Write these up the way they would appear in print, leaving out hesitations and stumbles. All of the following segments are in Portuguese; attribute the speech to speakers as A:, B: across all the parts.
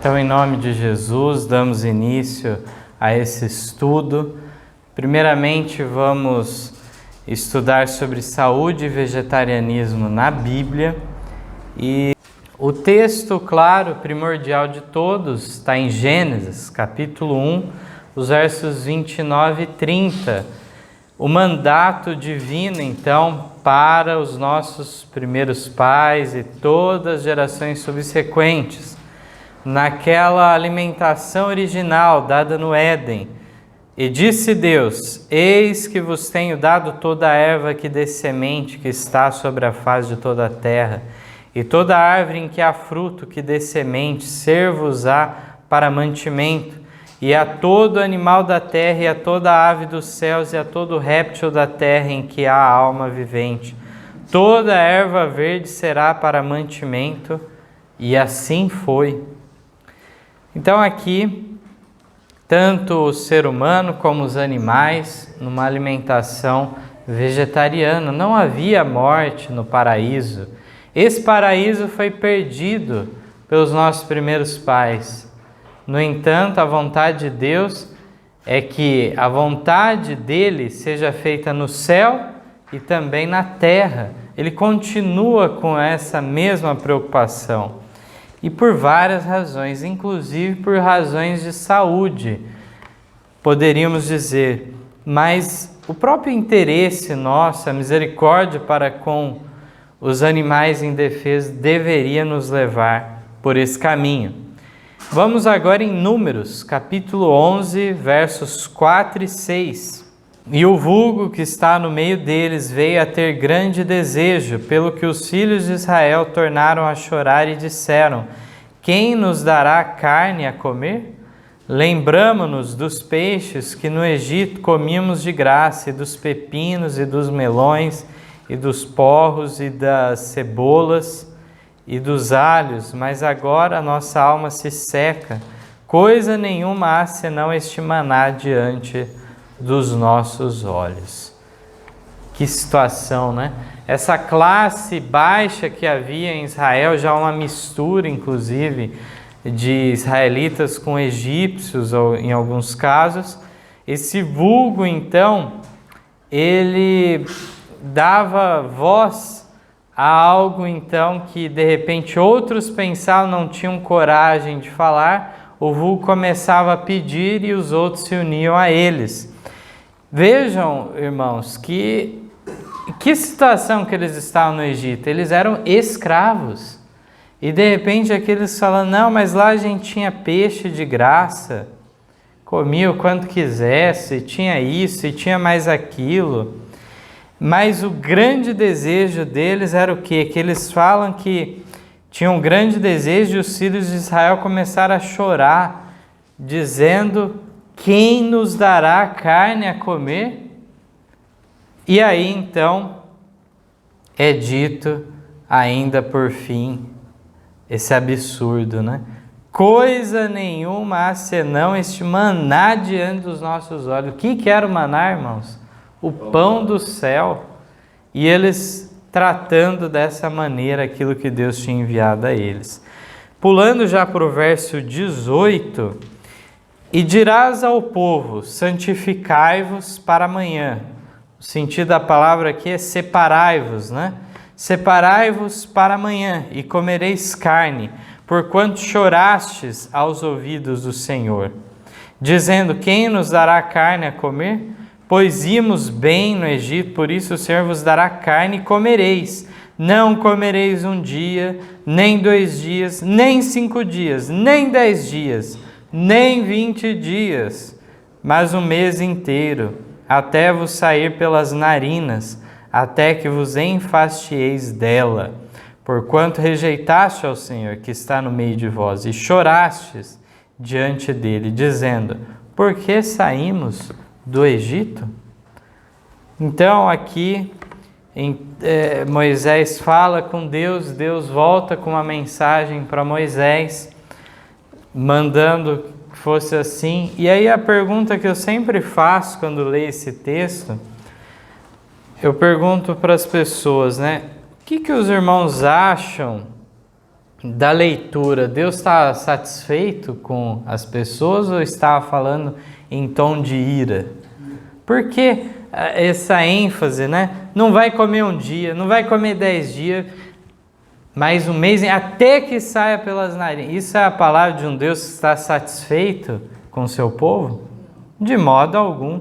A: Então, em nome de Jesus, damos início a esse estudo. Primeiramente, vamos estudar sobre saúde e vegetarianismo na Bíblia. E o texto, claro, primordial de todos, está em Gênesis, capítulo 1, os versos 29 e 30. O mandato divino, então, para os nossos primeiros pais e todas as gerações subsequentes. Naquela alimentação original dada no Éden. E disse Deus: eis que vos tenho dado toda a erva que dê semente que está sobre a face de toda a terra, e toda árvore em que há fruto que dê semente, ser-vos-á para mantimento, e a todo animal da terra, e a toda ave dos céus, e a todo réptil da terra em que há alma vivente. Toda erva verde será para mantimento, e assim foi. Então aqui, tanto o ser humano como os animais, numa alimentação vegetariana, não havia morte no paraíso. Esse paraíso foi perdido pelos nossos primeiros pais. No entanto, a vontade de Deus é que a vontade dele seja feita no céu e também na terra. Ele continua com essa mesma preocupação. E por várias razões, inclusive por razões de saúde, poderíamos dizer. Mas o próprio interesse nosso, a misericórdia para com os animais indefesos, deveria nos levar por esse caminho. Vamos agora em Números, capítulo 11, versos 4 e 6. E o vulgo que está no meio deles veio a ter grande desejo, pelo que os filhos de Israel tornaram a chorar e disseram: quem nos dará carne a comer? Lembramo-nos dos peixes que no Egito comíamos de graça, e dos pepinos, e dos melões, e dos porros, e das cebolas, e dos alhos, mas agora a nossa alma se seca, coisa nenhuma há senão este maná diante dos nossos olhos. Que situação, né? Essa classe baixa que havia em Israel, já uma mistura, inclusive, de israelitas com egípcios, ou em alguns casos. Esse vulgo, então, ele dava voz a algo, então, que de repente outros pensavam, não tinham coragem de falar. O vulgo começava a pedir e os outros se uniam a eles. Vejam, irmãos, que situação que eles estavam no Egito. Eles eram escravos. E de repente aqueles falam: não, mas lá a gente tinha peixe de graça, comia o quanto quisesse, tinha isso e tinha mais aquilo. Mas o grande desejo deles era o quê? Que eles falam que tinham um grande desejo, e os filhos de Israel começaram a chorar, dizendo: quem nos dará carne a comer? E aí então é dito ainda por fim esse absurdo, né? Coisa nenhuma há senão este maná diante dos nossos olhos. O que era o maná, irmãos? O pão do céu. E eles tratando dessa maneira aquilo que Deus tinha enviado a eles. Pulando já para o verso 18: e dirás ao povo: santificai-vos para amanhã. O sentido da palavra aqui é separai-vos, né? Separai-vos para amanhã e comereis carne, porquanto chorastes aos ouvidos do Senhor, dizendo: quem nos dará carne a comer? Pois íamos bem no Egito, por isso o Senhor vos dará carne e comereis. Não comereis um dia, nem 2 dias, nem 5 dias, nem 10 dias, nem 20 dias, mas um mês inteiro, até vos sair pelas narinas, até que vos enfastieis dela. Porquanto rejeitaste ao Senhor que está no meio de vós, e chorastes diante dele, dizendo: por que saímos do Egito? Então aqui Moisés fala com Deus, Deus volta com uma mensagem para Moisés, mandando que fosse assim. E aí a pergunta que eu sempre faço quando leio esse texto, eu pergunto para as pessoas, né? O que os irmãos acham da leitura, Deus está satisfeito com as pessoas ou estava falando em tom de ira? Por que essa ênfase, né? Não vai comer um dia, não vai comer 10 dias, mas um mês, até que saia pelas narinas. Isso é a palavra de um Deus que está satisfeito com o seu povo? De modo algum.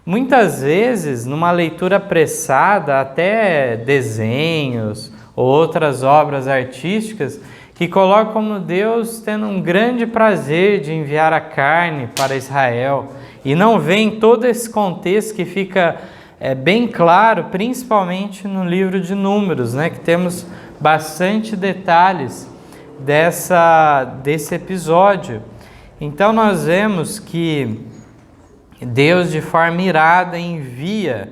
A: Muitas vezes, numa leitura apressada, até desenhos ou outras obras artísticas, que colocam como Deus tendo um grande prazer de enviar a carne para Israel. E não vem todo esse contexto que fica bem claro, principalmente no livro de Números, né, que temos bastante detalhes desse episódio. Então nós vemos que Deus, de forma irada, envia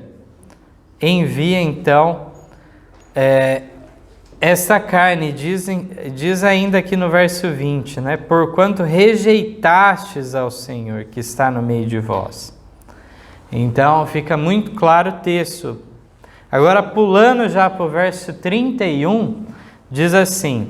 A: então essa carne. Diz ainda aqui no verso 20, né? Porquanto rejeitastes ao Senhor que está no meio de vós. Então fica muito claro o texto. Agora, pulando já para o verso 31, diz assim: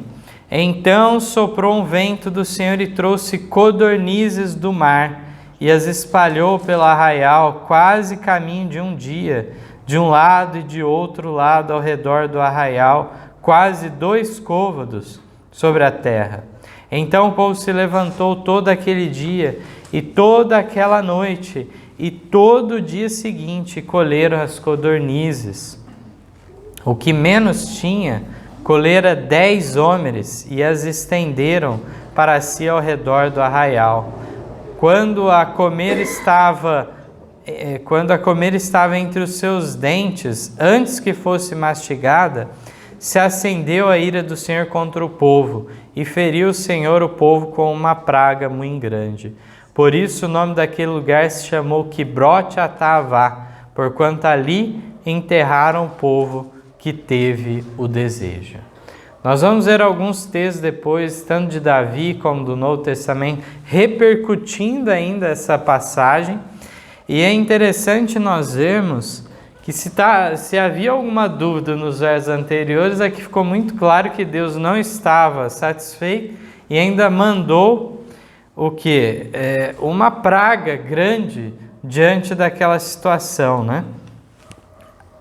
A: Então soprou um vento do Senhor e trouxe codornizes do mar, e as espalhou pelo arraial, quase caminho de um dia, de um lado e de outro lado ao redor do arraial, quase 2 côvados sobre a terra. Então o povo se levantou todo aquele dia e toda aquela noite, e todo o dia seguinte colheram as codornizes. O que menos tinha, colhera 10 homeres, e as estenderam para si ao redor do arraial. Quando a comer estava entre os seus dentes, antes que fosse mastigada, se acendeu a ira do Senhor contra o povo, e feriu o Senhor o povo com uma praga muito grande. Por isso o nome daquele lugar se chamou Quibrote Atavá, porquanto ali enterraram o povo que teve o desejo. Nós vamos ver alguns textos depois, tanto de Davi como do Novo Testamento, repercutindo ainda essa passagem. E é interessante nós vermos que se havia alguma dúvida nos versos anteriores, aqui ficou muito claro que Deus não estava satisfeito e ainda mandou o quê? Uma praga grande diante daquela situação, né?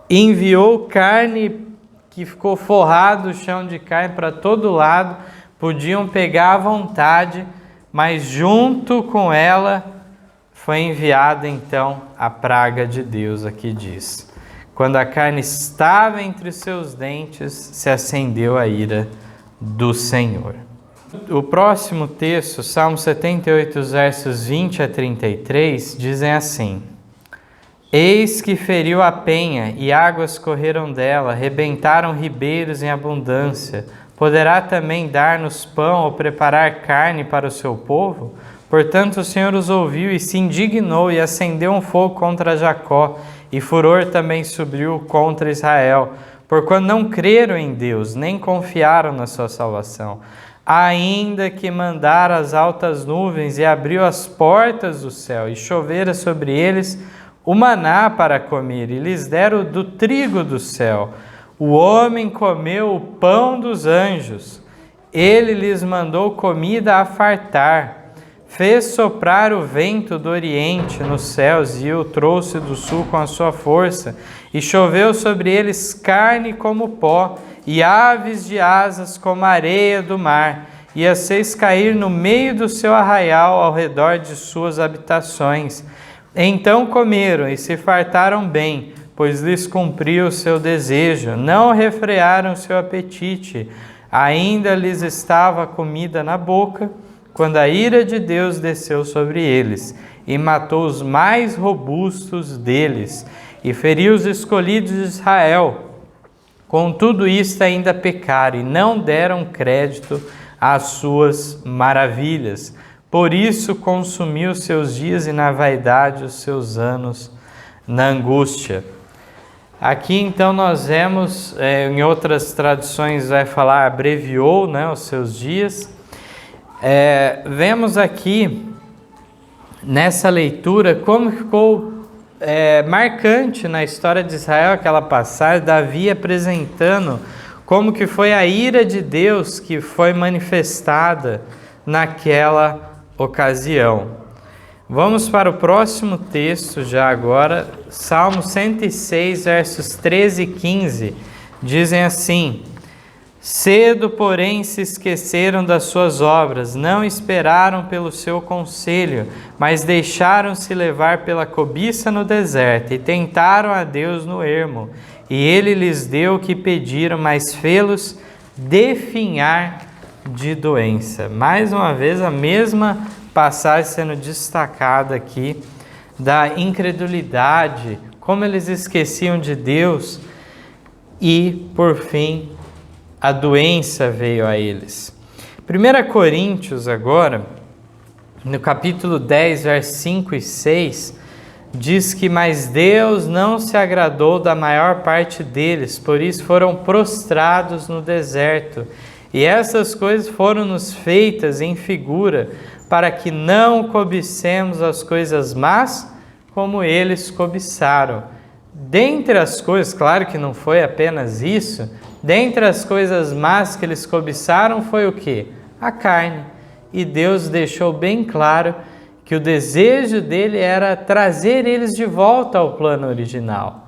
A: Enviou carne que ficou forrado o chão de carne para todo lado, podiam pegar à vontade, mas junto com ela foi enviada então a praga de Deus, aqui diz. Quando a carne estava entre os seus dentes, se acendeu a ira do Senhor. O próximo texto, Salmo 78, versos 20 a 33, dizem assim: Eis que feriu a penha, e águas correram dela, rebentaram ribeiros em abundância. Poderá também dar-nos pão ou preparar carne para o seu povo? Portanto o Senhor os ouviu e se indignou, e acendeu um fogo contra Jacó, e furor também subiu contra Israel, porquanto não creram em Deus, nem confiaram na sua salvação. Ainda que mandara as altas nuvens e abriu as portas do céu, e chovera sobre eles o maná para comer, e lhes deram do trigo do céu. O homem comeu o pão dos anjos. Ele lhes mandou comida a fartar. Fez soprar o vento do oriente nos céus, e o trouxe do sul com a sua força. E choveu sobre eles carne como pó, e aves de asas como a areia do mar. E as fez cair no meio do seu arraial, ao redor de suas habitações. Então comeram e se fartaram bem, pois lhes cumpriu o seu desejo. Não refrearam o seu apetite. Ainda lhes estava a comida na boca, quando a ira de Deus desceu sobre eles, e matou os mais robustos deles, e feriu os escolhidos de Israel. Com tudo isto ainda pecaram, e não deram crédito às suas maravilhas. Por isso consumiu os seus dias, e na vaidade os seus anos na angústia. Aqui então nós vemos, em outras traduções vai falar abreviou, né, os seus dias. Vemos aqui nessa leitura como ficou marcante na história de Israel aquela passagem, Davi apresentando como que foi a ira de Deus que foi manifestada naquela ocasião. Vamos para o próximo texto já agora, Salmo 106, versos 13 e 15, dizem assim: cedo, porém, se esqueceram das suas obras, não esperaram pelo seu conselho, mas deixaram-se levar pela cobiça no deserto, e tentaram a Deus no ermo. E ele lhes deu o que pediram, mas fê-los definhar de doença. Mais uma vez, a mesma passagem sendo destacada aqui, da incredulidade, como eles esqueciam de Deus, e, por fim, a doença veio a eles. 1 Coríntios agora, no capítulo 10, versos 5 e 6, diz que, mas Deus não se agradou da maior parte deles, por isso foram prostrados no deserto. E essas coisas foram-nos feitas em figura, para que não cobicemos as coisas más, como eles cobiçaram. Dentre as coisas, claro que não foi apenas isso, dentre as coisas más que eles cobiçaram foi o quê? A carne. E Deus deixou bem claro que o desejo dele era trazer eles de volta ao plano original,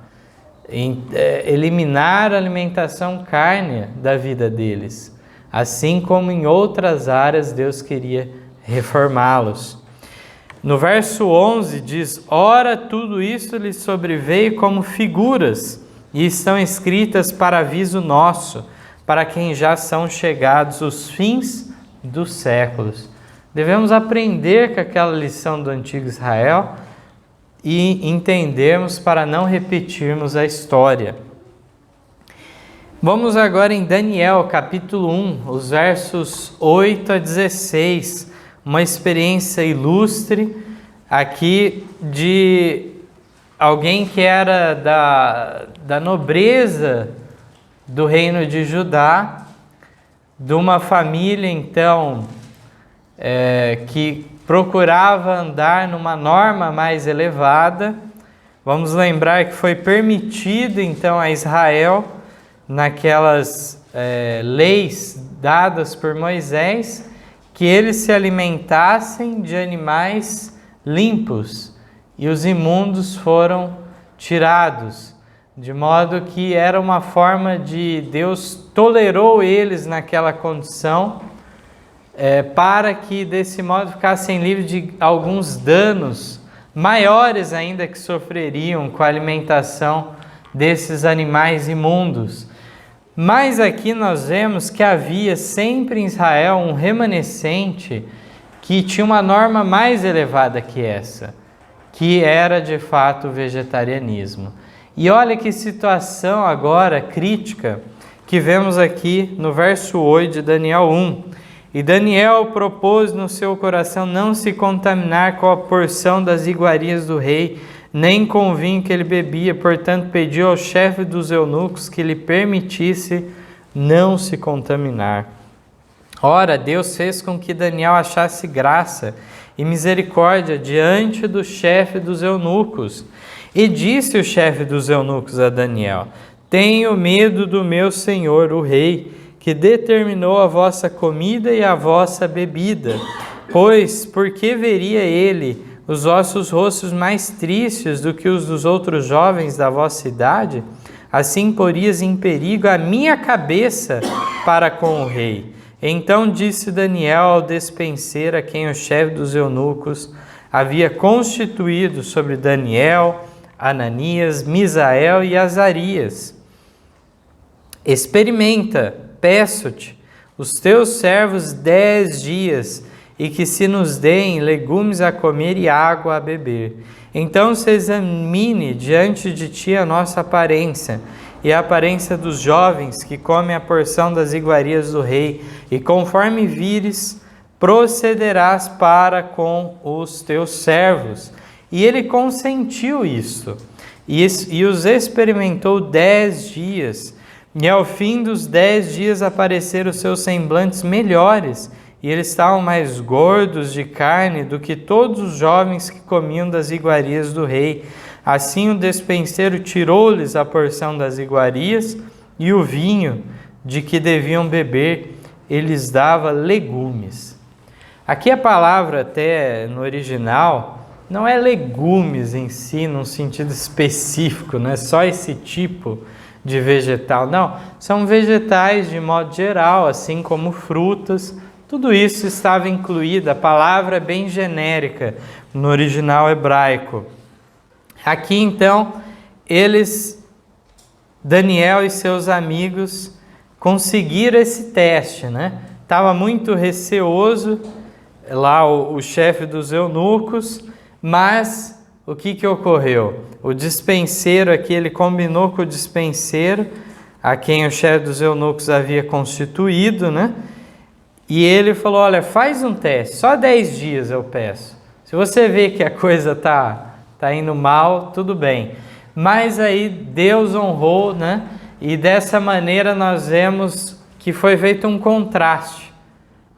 A: eliminar a alimentação cárnea da vida deles, assim como em outras áreas Deus queria reformá-los. No verso 11 diz: ora, tudo isso lhes sobreveio como figuras, e estão escritas para aviso nosso, para quem já são chegados os fins dos séculos. Devemos aprender com aquela lição do antigo Israel e entendermos para não repetirmos a história. Vamos agora em Daniel, capítulo 1, os versos 8 a 16, uma experiência ilustre aqui de alguém que era da nobreza do reino de Judá, de uma família então que procurava andar numa norma mais elevada. Vamos lembrar que foi permitido então a Israel, naquelas leis dadas por Moisés, que eles se alimentassem de animais limpos, e os imundos foram tirados, de modo que era uma forma de Deus tolerou eles naquela condição, para que desse modo ficassem livres de alguns danos maiores ainda que sofreriam com a alimentação desses animais imundos. Mas aqui nós vemos que havia sempre em Israel um remanescente que tinha uma norma mais elevada que essa, que era de fato o vegetarianismo. E olha que situação agora crítica que vemos aqui no verso 8 de Daniel 1. E Daniel propôs no seu coração não se contaminar com a porção das iguarias do rei, nem com o vinho que ele bebia, portanto pediu ao chefe dos eunucos que lhe permitisse não se contaminar. Ora, Deus fez com que Daniel achasse graça e misericórdia diante do chefe dos eunucos. E disse o chefe dos eunucos a Daniel: tenho medo do meu senhor, o rei, que determinou a vossa comida e a vossa bebida. Pois, por que veria ele os vossos rostos mais tristes do que os dos outros jovens da vossa idade? Assim porias em perigo a minha cabeça para com o rei. Então disse Daniel ao despenseiro, a quem o chefe dos eunucos havia constituído sobre Daniel, Ananias, Misael e Azarias: experimenta, peço-te, os teus servos 10 dias, e que se nos deem legumes a comer e água a beber. Então se examine diante de ti a nossa aparência, e a aparência dos jovens que comem a porção das iguarias do rei, e conforme vires, procederás para com os teus servos. E ele consentiu isto, e os experimentou 10 dias, e ao fim dos 10 dias apareceram os seus semblantes melhores, e eles estavam mais gordos de carne do que todos os jovens que comiam das iguarias do rei. Assim o despenseiro tirou-lhes a porção das iguarias e o vinho, de que deviam beber, ele lhes dava legumes. Aqui a palavra até no original não é legumes em si, num sentido específico, não é só esse tipo de vegetal, não. São vegetais de modo geral, assim como frutas, tudo isso estava incluído, a palavra é bem genérica no original hebraico. Aqui então, Daniel e seus amigos conseguiram esse teste, né? Estava muito receoso lá o chefe dos eunucos, mas o que ocorreu? O dispenseiro aqui, ele combinou com o dispenseiro, a quem o chefe dos eunucos havia constituído, né? E ele falou, olha, faz um teste, só 10 dias eu peço. Se você vê que a coisa tá indo mal, tudo bem. Mas aí Deus honrou, né? E dessa maneira nós vemos que foi feito um contraste.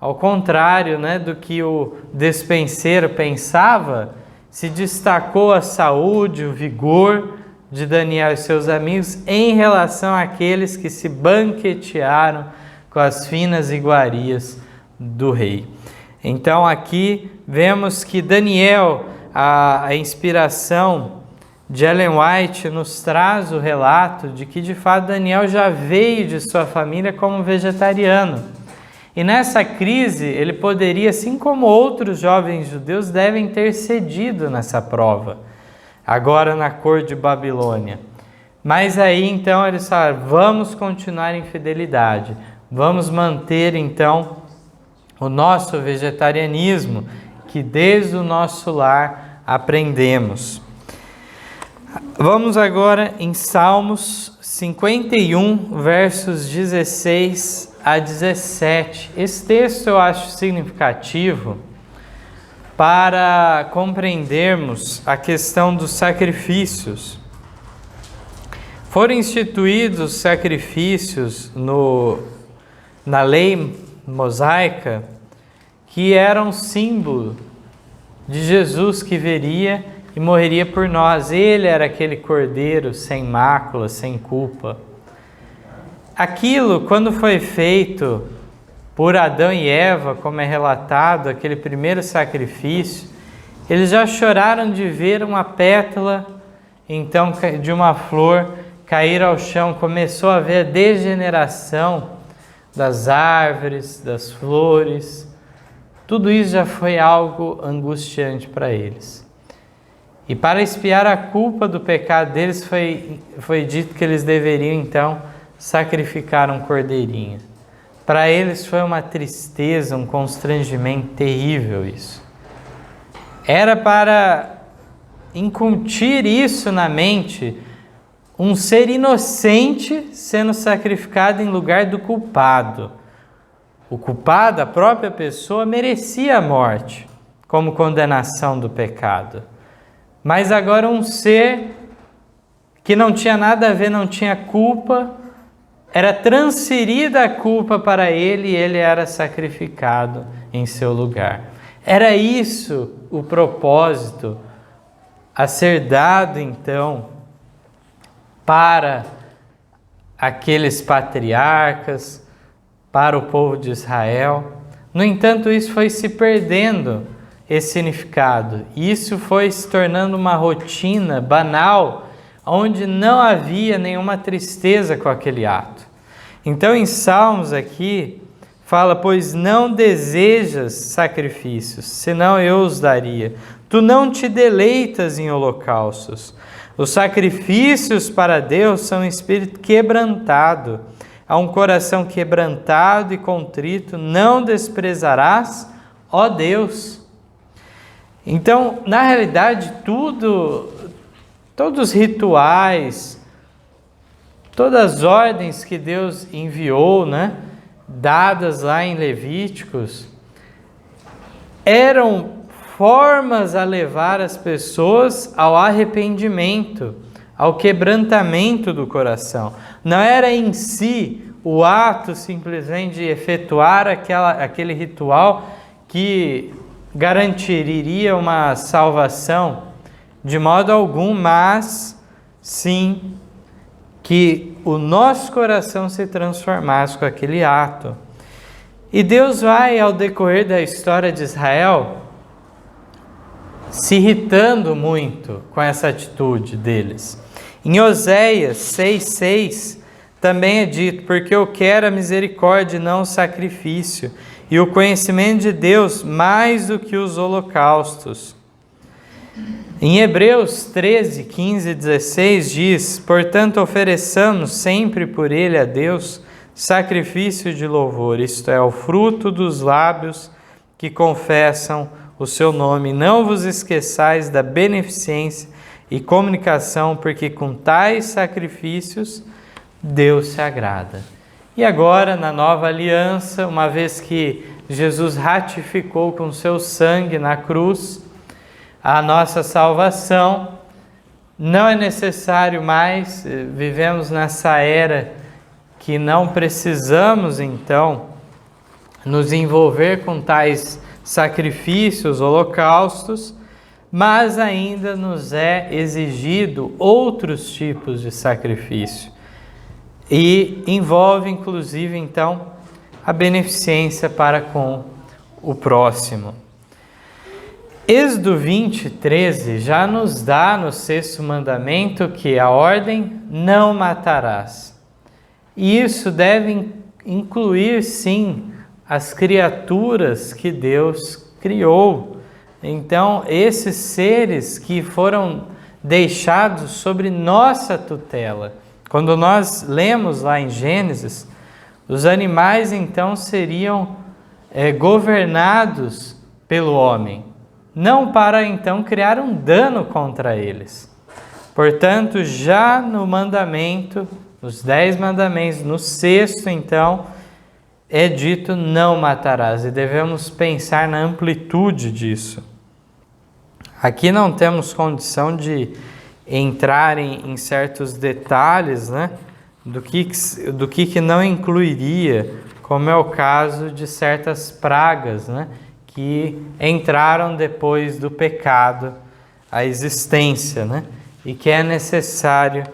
A: Ao contrário, né, do que o despenseiro pensava, se destacou a saúde, o vigor de Daniel e seus amigos em relação àqueles que se banquetearam com as finas iguarias do rei. Então aqui vemos que Daniel, a inspiração de Ellen White nos traz o relato de que de fato Daniel já veio de sua família como vegetariano. E nessa crise ele poderia, assim como outros jovens judeus, devem ter cedido nessa prova, agora na corte de Babilônia. Mas aí então eles falaram, vamos continuar em fidelidade, vamos manter então o nosso vegetarianismo, que desde o nosso lar aprendemos. Vamos agora em Salmos 51, versos 16 a 17. Esse texto eu acho significativo para compreendermos a questão dos sacrifícios. Foram instituídos sacrifícios na lei mosaica que eram símbolo de Jesus que viria e morreria por nós. Ele era aquele cordeiro sem mácula, sem culpa. Aquilo, quando foi feito por Adão e Eva, como é relatado, aquele primeiro sacrifício, eles já choraram de ver uma pétala, então, de uma flor cair ao chão. Começou a ver a degeneração das árvores, das flores. Tudo isso já foi algo angustiante para eles. E para expiar a culpa do pecado deles, foi dito que eles deveriam então sacrificar um cordeirinho. Para eles foi uma tristeza, um constrangimento terrível isso. Era para incutir isso na mente, um ser inocente sendo sacrificado em lugar do culpado. O culpado, a própria pessoa, merecia a morte como condenação do pecado. Mas agora um ser que não tinha nada a ver, não tinha culpa, era transferida a culpa para ele e ele era sacrificado em seu lugar. Era isso o propósito a ser dado então para aqueles patriarcas, para o povo de Israel. No entanto, isso foi se perdendo, esse significado. Isso foi se tornando uma rotina banal, onde não havia nenhuma tristeza com aquele ato. Então, em Salmos aqui, fala, pois não desejas sacrifícios, senão eu os daria. Tu não te deleitas em holocaustos. Os sacrifícios para Deus são um espírito quebrantado. A um coração quebrantado e contrito não desprezarás, ó Deus. Então, na realidade, todos os rituais, todas as ordens que Deus enviou, né, dadas lá em Levíticos, eram formas a levar as pessoas ao arrependimento, ao quebrantamento do coração. Não era em si o ato simplesmente de efetuar aquele ritual que garantiria uma salvação de modo algum, mas sim que o nosso coração se transformasse com aquele ato. E Deus vai, ao decorrer da história de Israel, se irritando muito com essa atitude deles. Em Oséias 6,6 também é dito: porque eu quero a misericórdia e não o sacrifício, e o conhecimento de Deus mais do que os holocaustos. Em Hebreus 13, 15 e 16 diz: portanto ofereçamos sempre por ele a Deus sacrifício de louvor, isto é, o fruto dos lábios que confessam o seu nome. Não vos esqueçais da beneficência e comunicação, porque com tais sacrifícios Deus se agrada. E agora, na nova aliança, uma vez que Jesus ratificou com seu sangue na cruz a nossa salvação, não é necessário mais, vivemos nessa era que não precisamos então nos envolver com tais sacrifícios, holocaustos, mas ainda nos é exigido outros tipos de sacrifício. E envolve inclusive então a beneficência para com o próximo. Êxodo 20, 13 já nos dá no 6º mandamento que a ordem não matarás. E isso deve incluir, sim, as criaturas que Deus criou. Então, esses seres que foram deixados sobre nossa tutela. Quando nós lemos lá em Gênesis, os animais então seriam governados pelo homem, não para então criar um dano contra eles. Portanto, já no mandamento, nos 10 mandamentos, no 6º então, é dito não matarás, e devemos pensar na amplitude disso. Aqui não temos condição de entrar em certos detalhes, né, do que não incluiria, como é o caso de certas pragas, né, que entraram depois do pecado à existência, né, e que é necessário,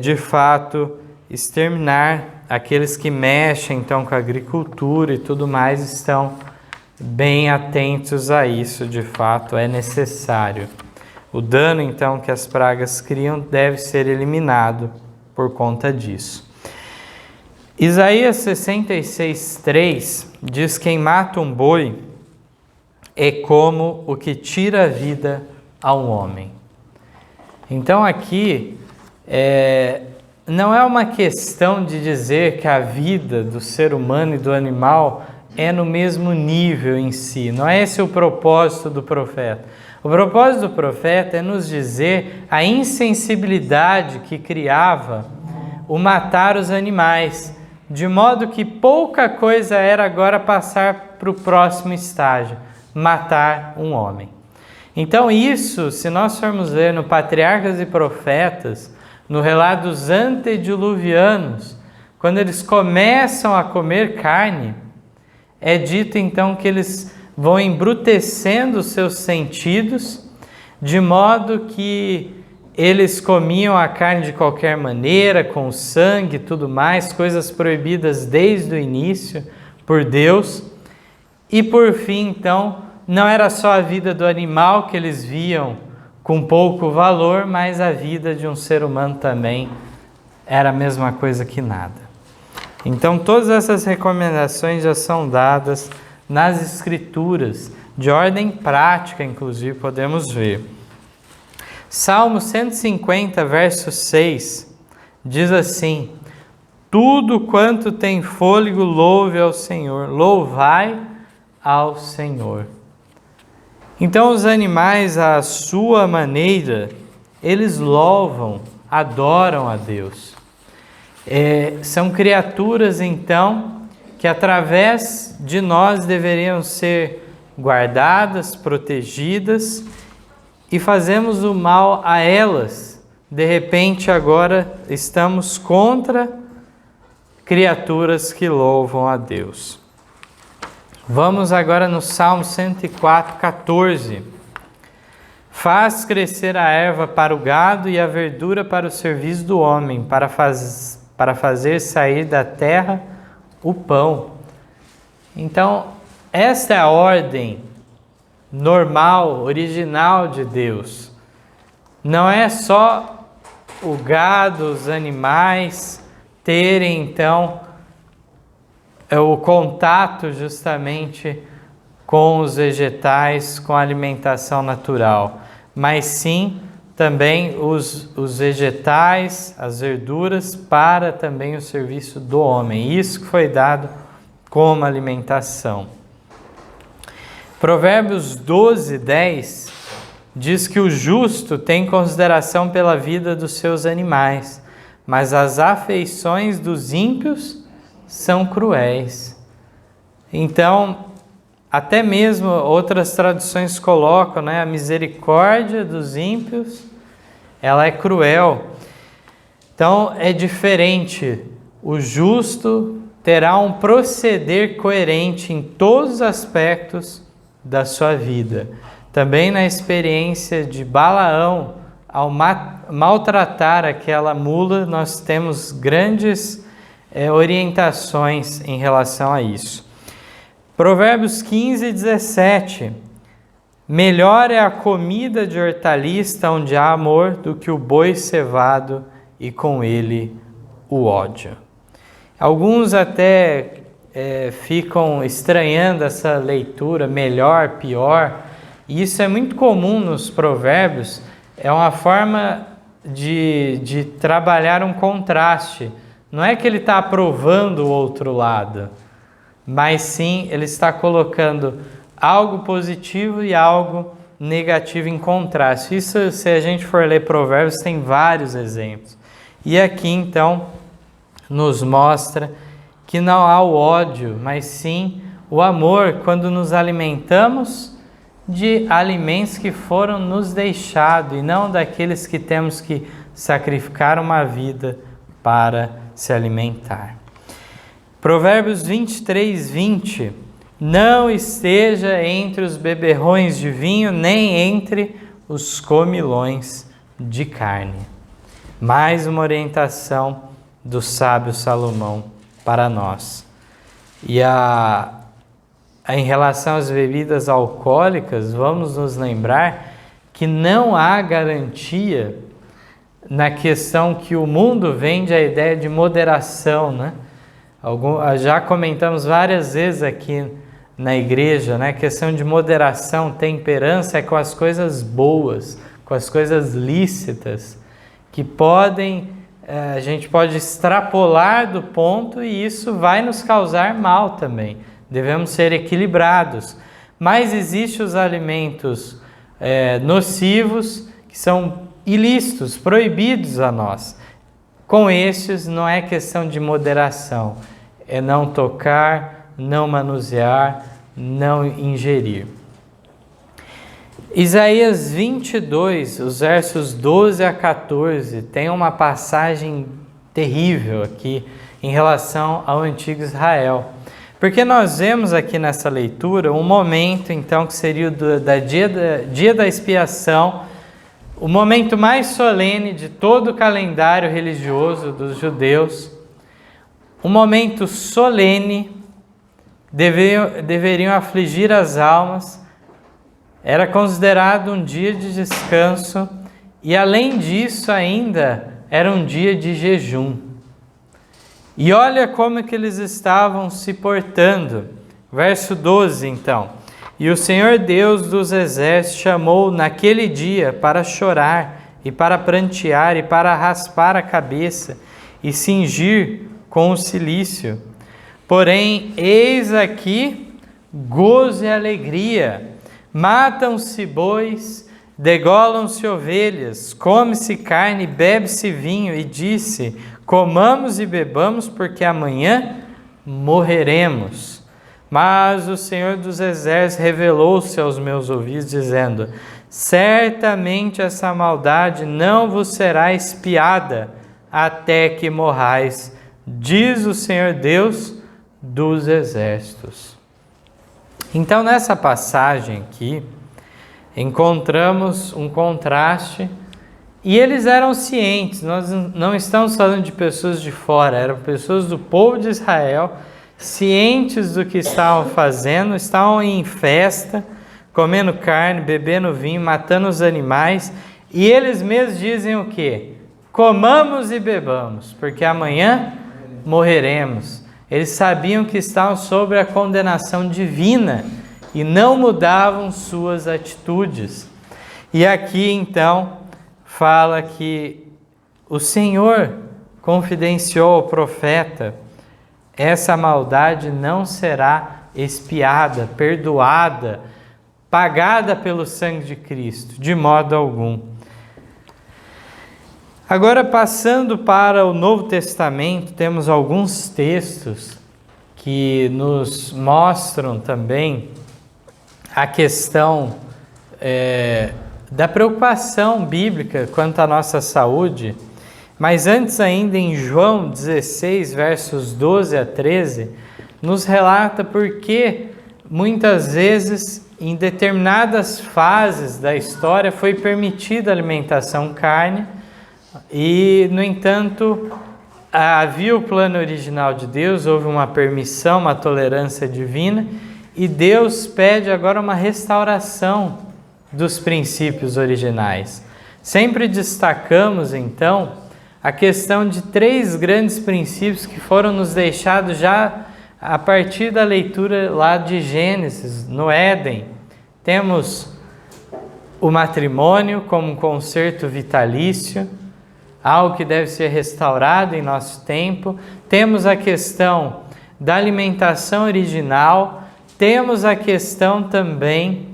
A: de fato, exterminar. Aqueles que mexem então com a agricultura e tudo mais estão bem atentos a isso, de fato é necessário. O dano então que as pragas criam deve ser eliminado por conta disso. Isaías 66:3 diz: quem mata um boi é como o que tira a vida a um homem. Então aqui não é uma questão de dizer que a vida do ser humano e do animal é no mesmo nível em si. Não é esse o propósito do profeta. O propósito do profeta é nos dizer a insensibilidade que criava o matar os animais, de modo que pouca coisa era agora passar para o próximo estágio, matar um homem. Então isso, se nós formos ler no Patriarcas e Profetas, no relato dos antediluvianos, quando eles começam a comer carne, é dito então que eles vão embrutecendo os seus sentidos, de modo que eles comiam a carne de qualquer maneira, com sangue e tudo mais, coisas proibidas desde o início por Deus. E por fim, então, não era só a vida do animal que eles viam com pouco valor, mas a vida de um ser humano também era a mesma coisa que nada. Então, todas essas recomendações já são dadas nas Escrituras, de ordem prática, inclusive, podemos ver. Salmo 150, verso 6, diz assim: tudo quanto tem fôlego, louve ao Senhor, louvai ao Senhor. Então, os animais, à sua maneira, eles louvam, adoram a Deus. São criaturas, então, que através de nós deveriam ser guardadas, protegidas, e fazemos o mal a elas. De repente, agora estamos contra criaturas que louvam a Deus. Vamos agora no Salmo 104, 14. Faz crescer a erva para o gado e a verdura para o serviço do homem, para fazer sair da terra o pão. Então, esta é a ordem normal, original de Deus. Não é só o gado, os animais terem, então, o contato justamente com os vegetais, com a alimentação natural, mas sim também os vegetais, as verduras, para também o serviço do homem. Isso que foi dado como alimentação. Provérbios 12:10 diz que o justo tem consideração pela vida dos seus animais, mas as afeições dos ímpios são cruéis. Então, até mesmo outras traduções colocam, a misericórdia dos ímpios, ela é cruel. Então, é diferente. O justo terá um proceder coerente em todos os aspectos da sua vida. Também na experiência de Balaão, ao maltratar aquela mula, nós temos grandes orientações em relação a isso. Provérbios 15:17. Melhor é a comida de hortaliça onde há amor do que o boi cevado e com ele o ódio. Alguns até ficam estranhando essa leitura, melhor, pior. E isso é muito comum nos provérbios. É uma forma de trabalhar um contraste. Não é que ele está aprovando o outro lado, mas sim ele está colocando algo positivo e algo negativo em contraste. Isso, se a gente for ler provérbios, tem vários exemplos. E aqui, então, nos mostra que não há o ódio, mas sim o amor quando nos alimentamos de alimentos que foram nos deixados e não daqueles que temos que sacrificar uma vida para se alimentar. Provérbios 23:20. Não esteja entre os beberrões de vinho, nem entre os comilões de carne. Mais uma orientação do sábio Salomão para nós. E em relação às bebidas alcoólicas, vamos nos lembrar que não há garantia na questão que o mundo vende a ideia de moderação, já comentamos várias vezes aqui na igreja, a questão de moderação, temperança é com as coisas boas, com as coisas lícitas, que a gente pode extrapolar do ponto e isso vai nos causar mal também. Devemos ser equilibrados. Mas existem os alimentos nocivos que são ilícitos, proibidos a nós. Com estes não é questão de moderação, é não tocar, não manusear, não ingerir. Isaías 22, os versos 12 a 14, tem uma passagem terrível aqui em relação ao antigo Israel. Porque nós vemos aqui nessa leitura um momento, então, que seria o dia da expiação, o momento mais solene de todo o calendário religioso dos judeus, um momento solene, deveriam afligir as almas, era considerado um dia de descanso e, além disso, ainda era um dia de jejum. E olha como que eles estavam se portando. Verso 12, então. E o Senhor Deus dos exércitos chamou naquele dia para chorar e para prantear e para raspar a cabeça e cingir com o cilício. Porém, eis aqui gozo e alegria. Matam-se bois, degolam-se ovelhas, come-se carne, bebe-se vinho. E disse: comamos e bebamos, porque amanhã morreremos. Mas o Senhor dos Exércitos revelou-se aos meus ouvidos, dizendo: certamente essa maldade não vos será expiada, até que morrais, diz o Senhor Deus dos Exércitos. Então, nessa passagem aqui, encontramos um contraste. E eles eram cientes, nós não estamos falando de pessoas de fora, eram pessoas do povo de Israel, cientes do que estavam fazendo, estavam em festa, comendo carne, bebendo vinho, matando os animais, e eles mesmos dizem o quê? Comamos e bebamos, porque amanhã morreremos. Eles sabiam que estavam sob a condenação divina e não mudavam suas atitudes. E aqui então fala que o Senhor confidenciou ao profeta: essa maldade não será expiada, perdoada, pagada pelo sangue de Cristo, de modo algum. Agora, passando para o Novo Testamento, temos alguns textos que nos mostram também a questão da preocupação bíblica quanto à nossa saúde. Mas antes ainda, em João 16, versos 12 a 13, nos relata porque muitas vezes, em determinadas fases da história, foi permitida a alimentação carne e, no entanto, havia o plano original de Deus, houve uma permissão, uma tolerância divina, e Deus pede agora uma restauração dos princípios originais. Sempre destacamos, então, a questão de 3 grandes princípios que foram nos deixados já a partir da leitura lá de Gênesis, no Éden. Temos o matrimônio como um concerto vitalício, algo que deve ser restaurado em nosso tempo. Temos a questão da alimentação original, temos a questão também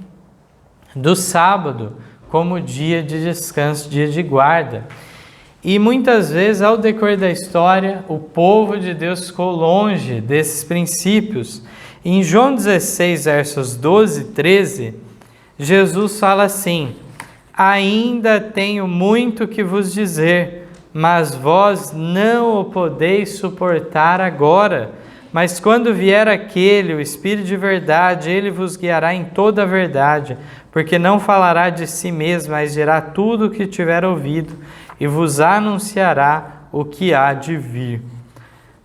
A: do sábado como dia de descanso, dia de guarda. E muitas vezes, ao decorrer da história, o povo de Deus ficou longe desses princípios. Em João 16, versos 12 e 13, Jesus fala assim: ainda tenho muito que vos dizer, mas vós não o podeis suportar agora. Mas quando vier aquele, o Espírito de verdade, ele vos guiará em toda a verdade, porque não falará de si mesmo, mas dirá tudo o que tiver ouvido, e vos anunciará o que há de vir.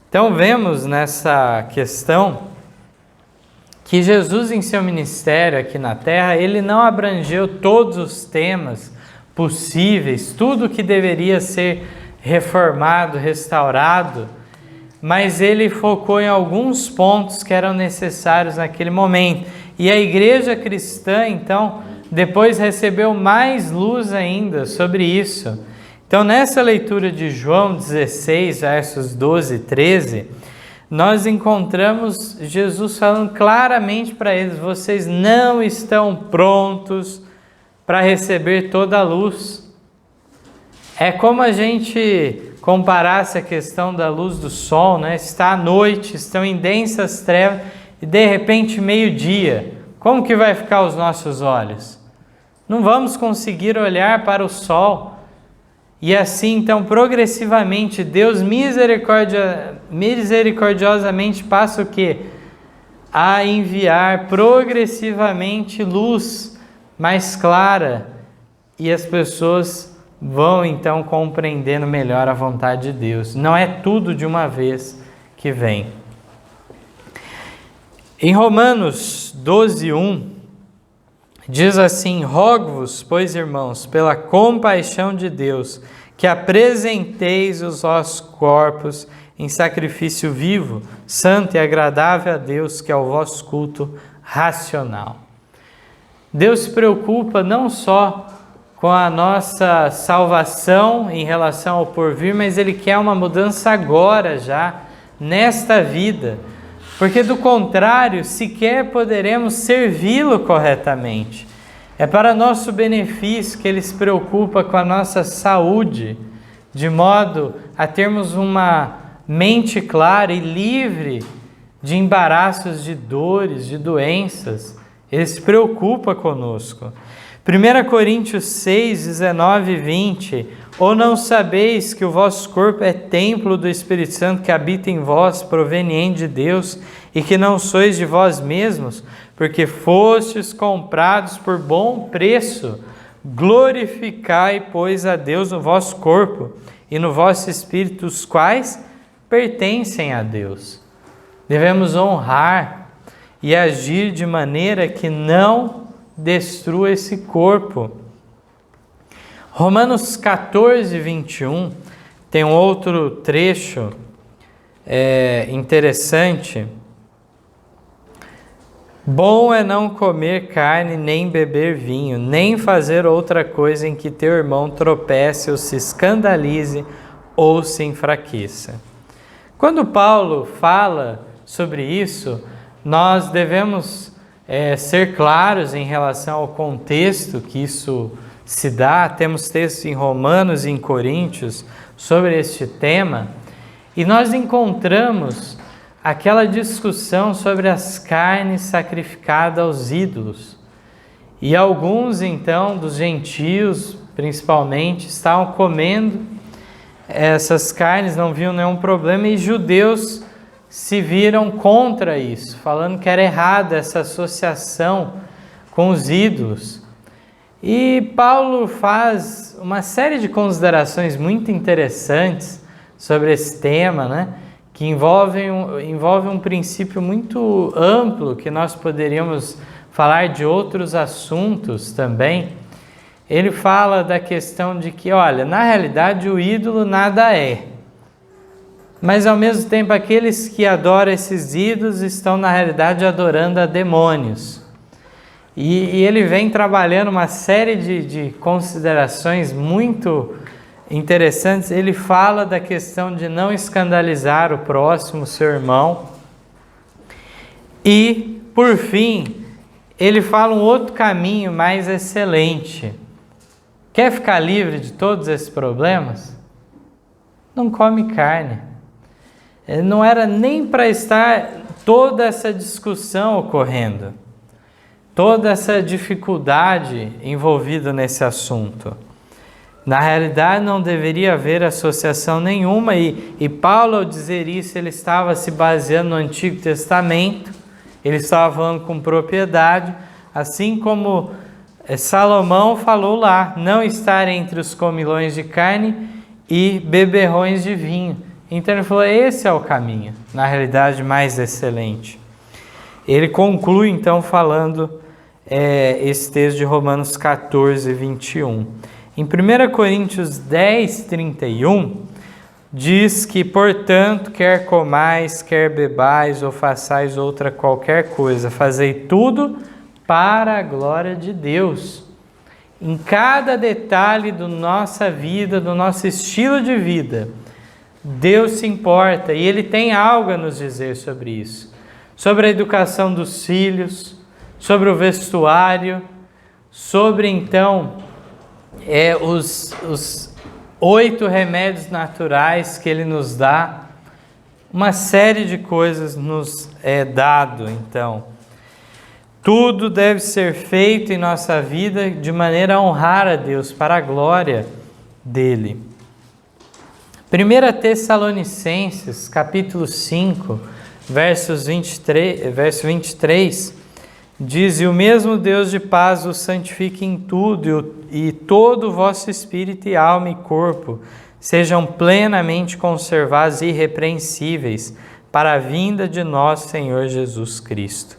A: Então vemos nessa questão que Jesus, em seu ministério aqui na terra, ele não abrangeu todos os temas possíveis, tudo que deveria ser reformado, restaurado, mas ele focou em alguns pontos que eram necessários naquele momento. E a igreja cristã, então, depois recebeu mais luz ainda sobre isso. Então, nessa leitura de João 16, versos 12 e 13, nós encontramos Jesus falando claramente para eles: vocês não estão prontos para receber toda a luz. É como a gente comparasse a questão da luz do sol, né? Está à noite, estão em densas trevas e de repente meio-dia. Como que vai ficar os nossos olhos? Não vamos conseguir olhar para o sol. E assim, então, progressivamente, Deus misericordiosamente passa o quê? A enviar progressivamente luz mais clara. E as pessoas vão então compreendendo melhor a vontade de Deus. Não é tudo de uma vez que vem. Em Romanos 12:1 diz assim: rogo-vos, pois, irmãos, pela compaixão de Deus, que apresenteis os vossos corpos em sacrifício vivo, santo e agradável a Deus, que é o vosso culto racional. Deus se preocupa não só com a nossa salvação em relação ao porvir, mas Ele quer uma mudança agora já, nesta vida, porque do contrário, sequer poderemos servi-lo corretamente. É para nosso benefício que Ele se preocupa com a nossa saúde, de modo a termos uma mente clara e livre de embaraços, de dores, de doenças. Ele se preocupa conosco. 1 Coríntios 6, 19 e 20: ou não sabeis que o vosso corpo é templo do Espírito Santo que habita em vós, proveniente de Deus, e que não sois de vós mesmos, porque fostes comprados por bom preço. Glorificai, pois, a Deus no vosso corpo e no vosso espírito, os quais pertencem a Deus. Devemos honrar e agir de maneira que não destrua esse corpo. Romanos 14, 21, tem um outro trecho interessante. Bom é não comer carne, nem beber vinho, nem fazer outra coisa em que teu irmão tropece ou se escandalize ou se enfraqueça. Quando Paulo fala sobre isso, nós devemos ser claros em relação ao contexto que isso se dá. Temos textos em Romanos e em Coríntios sobre este tema, e nós encontramos aquela discussão sobre as carnes sacrificadas aos ídolos. E alguns, então, dos gentios, principalmente, estavam comendo essas carnes, não viam nenhum problema, e judeus se viram contra isso, falando que era errada essa associação com os ídolos. E Paulo faz uma série de considerações muito interessantes sobre esse tema, né? Que envolve um princípio muito amplo, que nós poderíamos falar de outros assuntos também. Ele fala da questão de que, olha, na realidade o ídolo nada é. Mas ao mesmo tempo aqueles que adoram esses ídolos estão na realidade adorando a demônios. E ele vem trabalhando uma série de considerações muito interessantes. Ele fala da questão de não escandalizar o próximo, seu irmão. E, por fim, ele fala um outro caminho mais excelente. Quer ficar livre de todos esses problemas? Não come carne. Não era nem para estar toda essa discussão ocorrendo, toda essa dificuldade envolvida nesse assunto. Na realidade, não deveria haver associação nenhuma, e Paulo, ao dizer isso, ele estava se baseando no Antigo Testamento, ele estava falando com propriedade, assim como Salomão falou lá, não estar entre os comilões de carne e beberrões de vinho. Então ele falou, esse é o caminho, na realidade, mais excelente. Ele conclui, então, falando esse texto de Romanos 14, 21. Em 1 Coríntios 10, 31, diz que, portanto, quer comais, quer bebais ou façais outra qualquer coisa, fazei tudo para a glória de Deus. Em cada detalhe da nossa vida, do nosso estilo de vida, Deus se importa e Ele tem algo a nos dizer sobre isso. Sobre a educação dos filhos, sobre o vestuário, sobre, então, os 8 remédios naturais que Ele nos dá. Uma série de coisas nos é dado, então. Tudo deve ser feito em nossa vida de maneira a honrar a Deus, para a glória dEle. 1 Tessalonicenses, capítulo 5, verso 23, diz, e o mesmo Deus de paz os santifique em tudo, e todo o vosso espírito e alma e corpo sejam plenamente conservados e irrepreensíveis para a vinda de nosso Senhor Jesus Cristo.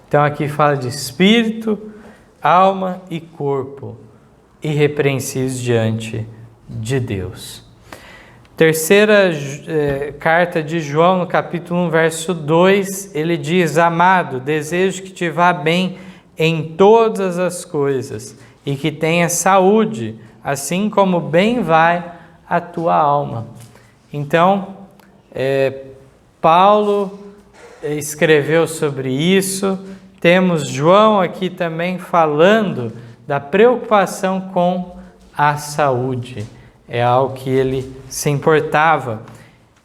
A: Então aqui fala de espírito, alma e corpo irrepreensíveis diante de Deus. Terceira carta de João, no capítulo 1, verso 2, ele diz, amado, desejo que te vá bem em todas as coisas e que tenha saúde, assim como bem vai a tua alma. Então, Paulo escreveu sobre isso. Temos João aqui também falando da preocupação com a saúde. É algo que ele se importava.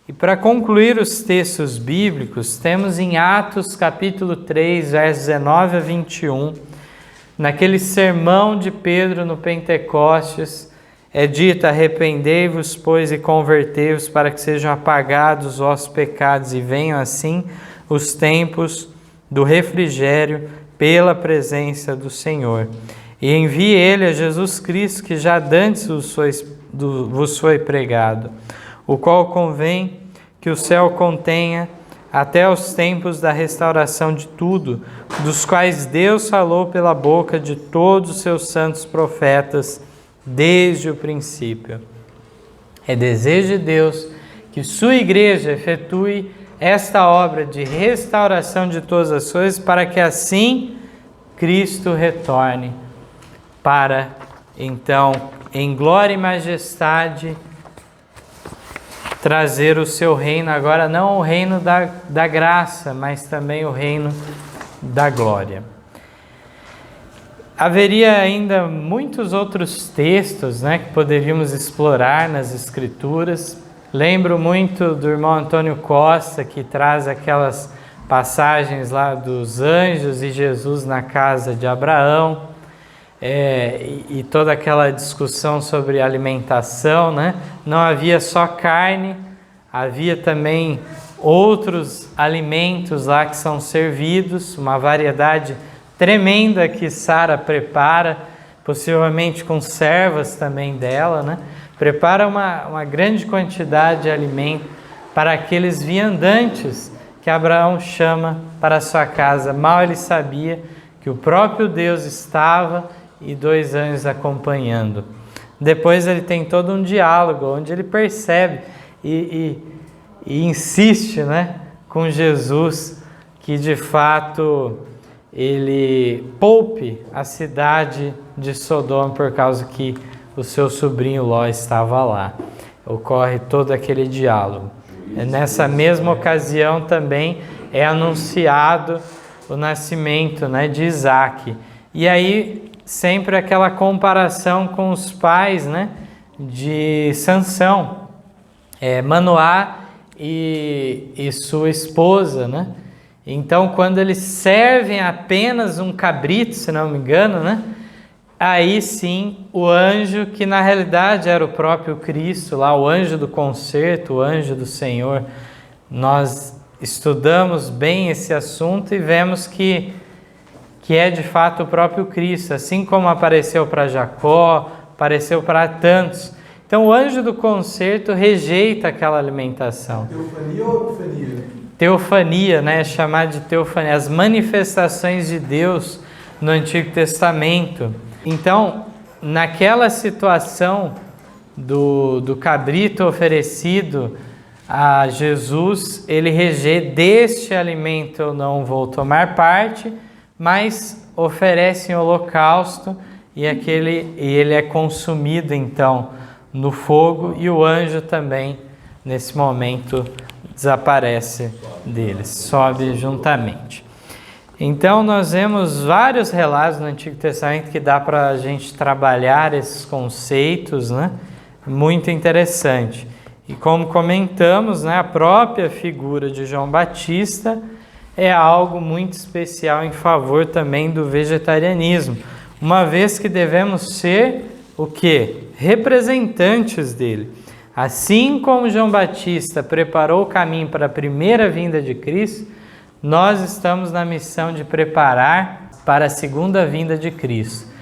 A: E para concluir os textos bíblicos, temos em Atos capítulo 3, versos 19 a 21, naquele sermão de Pedro no Pentecostes, é dito, arrependei-vos, pois, e convertei-vos para que sejam apagados os vossos pecados e venham assim os tempos do refrigério, pela presença do Senhor. E envie ele a Jesus Cristo, que já dantes vos foi pregado, o qual convém que o céu contenha até os tempos da restauração de tudo, dos quais Deus falou pela boca de todos os seus santos profetas desde o princípio. É desejo de Deus que sua igreja efetue esta obra de restauração de todas as coisas, para que assim Cristo retorne para, então, em glória e majestade, trazer o seu reino, agora não o reino da graça, mas também o reino da glória. Haveria ainda muitos outros textos, que poderíamos explorar nas Escrituras. Lembro muito do irmão Antônio Costa, que traz aquelas passagens lá dos anjos e Jesus na casa de Abraão, e toda aquela discussão sobre alimentação, Não havia só carne, havia também outros alimentos lá que são servidos, uma variedade tremenda que Sara prepara, possivelmente com servas também dela, Prepara uma grande quantidade de alimento para aqueles viandantes que Abraão chama para sua casa. Mal ele sabia que o próprio Deus estava e 2 anjos acompanhando. Depois ele tem todo um diálogo, onde ele percebe e insiste, com Jesus, que de fato ele poupe a cidade de Sodoma por causa que o seu sobrinho Ló estava lá. Ocorre todo aquele diálogo. Nessa mesma ocasião também é anunciado o nascimento, de Isaac. E aí sempre aquela comparação com os pais, de Sansão, Manoá e sua esposa, Então, quando eles servem apenas um cabrito, se não me engano, aí sim o anjo, que na realidade era o próprio Cristo, lá o anjo do concerto, o anjo do Senhor, nós estudamos bem esse assunto e vemos que é de fato o próprio Cristo, assim como apareceu para Jacó, apareceu para tantos. Então o anjo do concerto rejeita aquela alimentação.
B: Teofania ou epifania?
A: Teofania, é chamado de teofania, as manifestações de Deus no Antigo Testamento. Então, naquela situação do cabrito oferecido a Jesus, ele rejeita: deste alimento eu não vou tomar parte, mas oferece em holocausto e ele é consumido então no fogo, e o anjo também nesse momento desaparece deles, sobe juntamente. Então nós vemos vários relatos no Antigo Testamento que dá para a gente trabalhar esses conceitos, Muito interessante. E como comentamos, a própria figura de João Batista é algo muito especial em favor também do vegetarianismo, uma vez que devemos ser o quê? Representantes dele. Assim como João Batista preparou o caminho para a primeira vinda de Cristo, nós estamos na missão de preparar para a segunda vinda de Cristo.